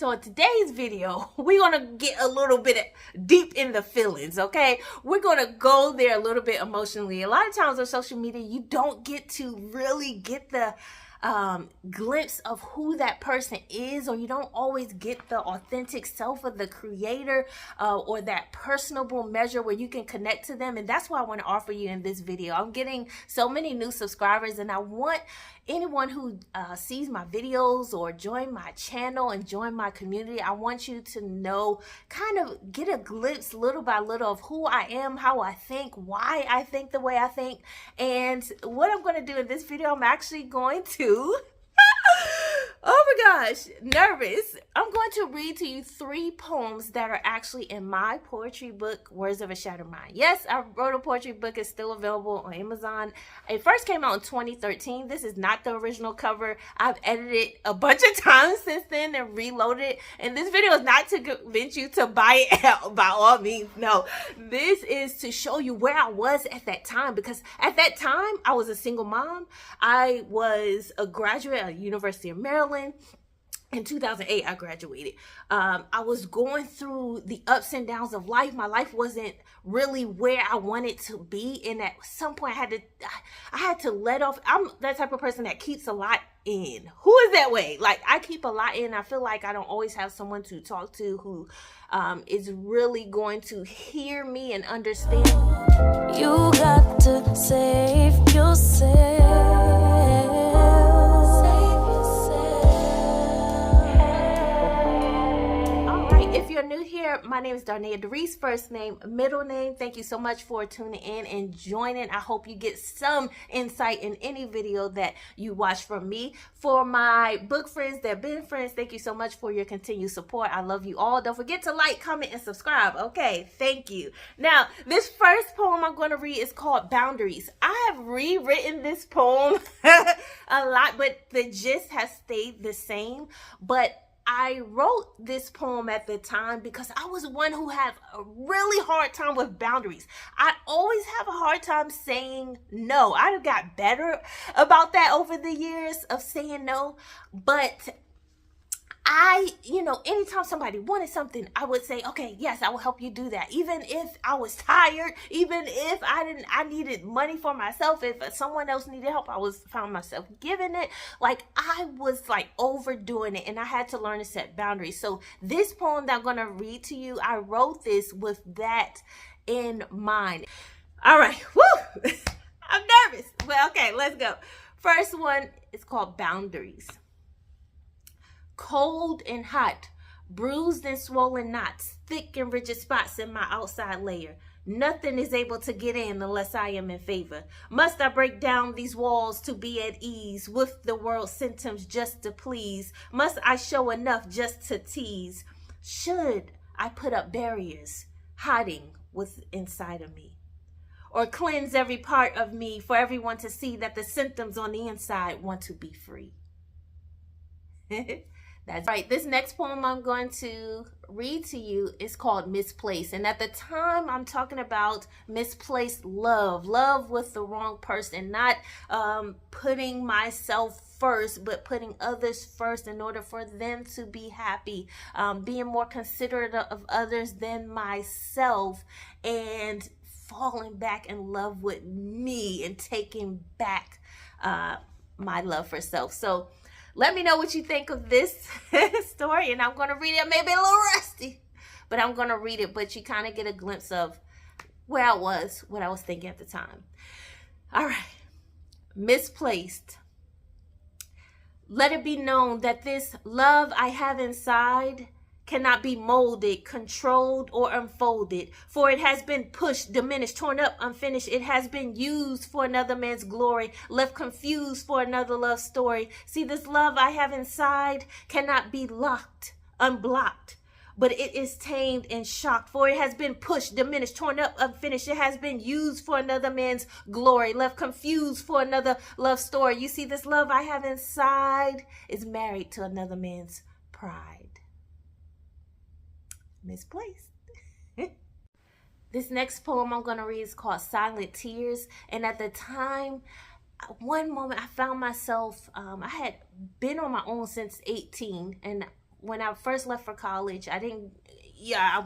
So in today's video, we're going to get a little bit deep in the feelings, okay? We're going to go there a little bit emotionally. A lot of times on social media, you don't get to really get the glimpse of who that person is, or you don't always get the authentic self of the creator or that personable measure where you can connect to them. And that's what I want to offer you in this video. I'm getting so many new subscribers, and I want anyone who sees my videos or join my channel and join my community, I want you to know, kind of get a glimpse little by little of who I am, how I think, why I think the way I think. And what I'm going to do in this video, I'm actually going to oh my gosh, nervous. I'm going to read to you 3 poems that are actually in my poetry book, Words of a Shattered Mind. Yes, I wrote a poetry book. It's still available on Amazon. It first came out in 2013. This is not the original cover. I've edited it a bunch of times since then and reloaded it. And this video is not to convince you to buy it out by all means. No, this is to show you where I was at that time, because at that time I was a single mom. I was a graduate at University of Maryland. In 2008, I graduated. I was going through the ups and downs of life. My life wasn't really where I wanted to be. And at some point, I had to let off. I'm that type of person that keeps a lot in. Who is that way? Like, I keep a lot in. I feel like I don't always have someone to talk to who is really going to hear me and understand me. You got to save yourself. If you're new here, my name is Darnaya, Darice, first name, middle name. Thank you so much for tuning in and joining. I hope you get some insight in any video that you watch from me. For my book friends that have been friends, thank you so much for your continued support. I love you all. Don't forget to like, comment, and subscribe. Okay, thank you. Now, this first poem I'm going to read is called Boundaries. I have rewritten this poem a lot, but the gist has stayed the same. But I wrote this poem at the time because I was one who had a really hard time with boundaries. I always have a hard time saying no. I got better about that over the years of saying no, but anytime somebody wanted something, I would say, okay, yes, I will help you do that. Even if I was tired, even if I needed money for myself, if someone else needed help, found myself giving it. Like, I was like overdoing it, and I had to learn to set boundaries. So this poem that I'm going to read to you, I wrote this with that in mind. All right. Woo! I'm nervous. Well, okay, let's go. First one is called Boundaries. Cold and hot, bruised and swollen knots, thick and rigid spots in my outside layer. Nothing is able to get in unless I am in favor. Must I break down these walls to be at ease with the world's symptoms just to please? Must I show enough just to tease? Should I put up barriers, hiding what's inside of me? Or cleanse every part of me for everyone to see that the symptoms on the inside want to be free? That's right. This next poem I'm going to read to you is called Misplaced. And at the time, I'm talking about misplaced love with the wrong person, not putting myself first, but putting others first in order for them to be happy, being more considerate of others than myself, and falling back in love with me and taking back my love for self. So let me know what you think of this story, and I'm going to read it. Maybe a little rusty, but I'm going to read it, but you kind of get a glimpse of where I was, what I was thinking at the time. All right. Misplaced. Let it be known that this love I have inside cannot be molded, controlled, or unfolded, for it has been pushed, diminished, torn up, unfinished. It has been used for another man's glory, left confused for another love story. See, this love I have inside cannot be locked, unblocked, but it is tamed and shocked, for it has been pushed, diminished, torn up, unfinished. It has been used for another man's glory, left confused for another love story. You see, this love I have inside is married to another man's pride. Misplaced. This next poem I'm going to read is called Silent Tears. And at the time, one moment I found myself, I had been on my own since 18, and when I first left for college, I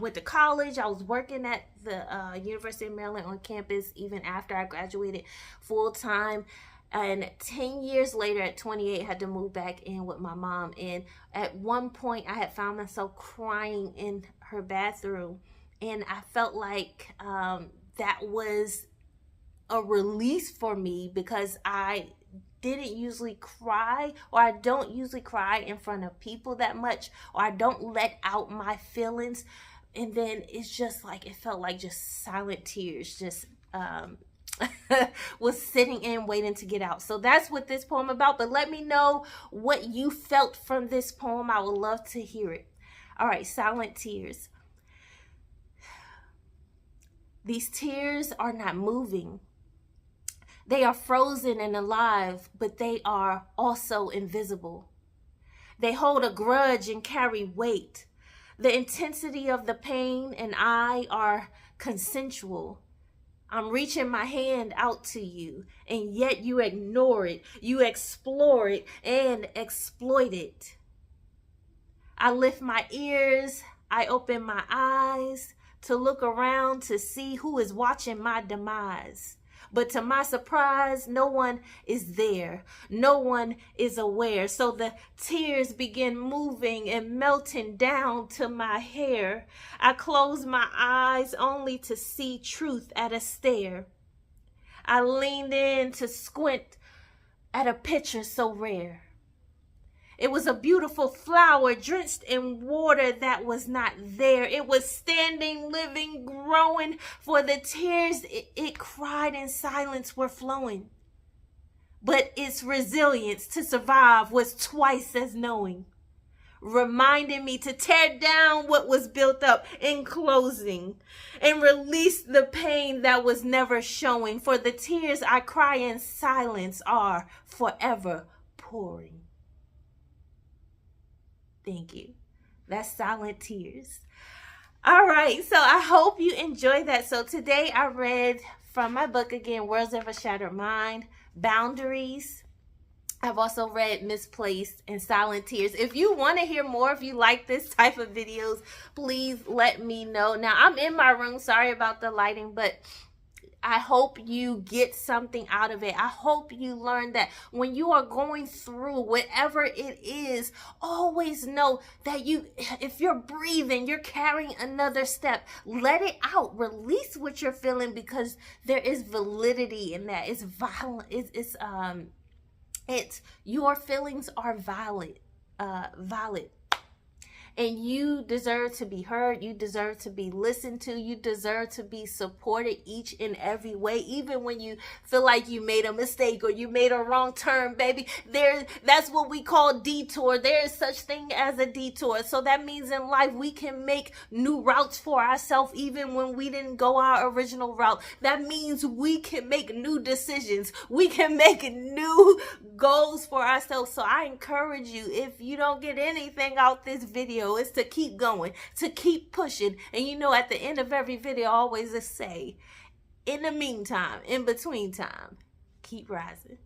went to college. I was working at the University of Maryland on campus even after I graduated full time. And 10 years later, at 28, I had to move back in with my mom. And at one point, I had found myself crying in her bathroom. And I felt like that was a release for me, because I didn't usually cry, or I don't usually cry in front of people that much, or I don't let out my feelings. And then it's just like, it felt like just silent tears, just was sitting in waiting to get out. So that's what this poem about. But let me know what you felt from this poem. I would love to hear it. All right, silent tears. These tears are not moving. They are frozen and alive, but they are also invisible. They hold a grudge and carry weight. The intensity of the pain and I are consensual. I'm reaching my hand out to you, and yet you ignore it. You explore it and exploit it. I lift my ears. I open my eyes to look around to see who is watching my demise. But to my surprise, no one is there. No one is aware. So the tears begin moving and melting down to my hair. I close my eyes only to see truth at a stare. I leaned in to squint at a picture so rare. It was a beautiful flower drenched in water that was not there. It was standing, living, growing, for the tears it cried in silence were flowing. But its resilience to survive was twice as knowing, reminding me to tear down what was built up in closing and release the pain that was never showing. For the tears I cry in silence are forever pouring. Thank you. That's Silent Tears. All right, so I hope you enjoyed that. So today I read from my book again, Worlds of a Shattered Mind, Boundaries. I've also read Misplaced and Silent Tears. If you want to hear more, if you like this type of videos, please let me know. Now, I'm in my room. Sorry about the lighting, but I hope you get something out of it. I hope you learn that when you are going through whatever it is, always know that if you're breathing, you're carrying another step. Let it out. Release what you're feeling, because there is validity in that. It's violent. It's your feelings are valid. And you deserve to be heard. You deserve to be listened to. You deserve to be supported each and every way. Even when you feel like you made a mistake or you made a wrong turn, baby. That's what we call detour. There is such thing as a detour. So that means in life we can make new routes for ourselves even when we didn't go our original route. That means we can make new decisions. We can make new goals for ourselves. So I encourage you, if you don't get anything out this video, is to keep going, to keep pushing. And at the end of every video, I always say, in the meantime, in between time, keep rising.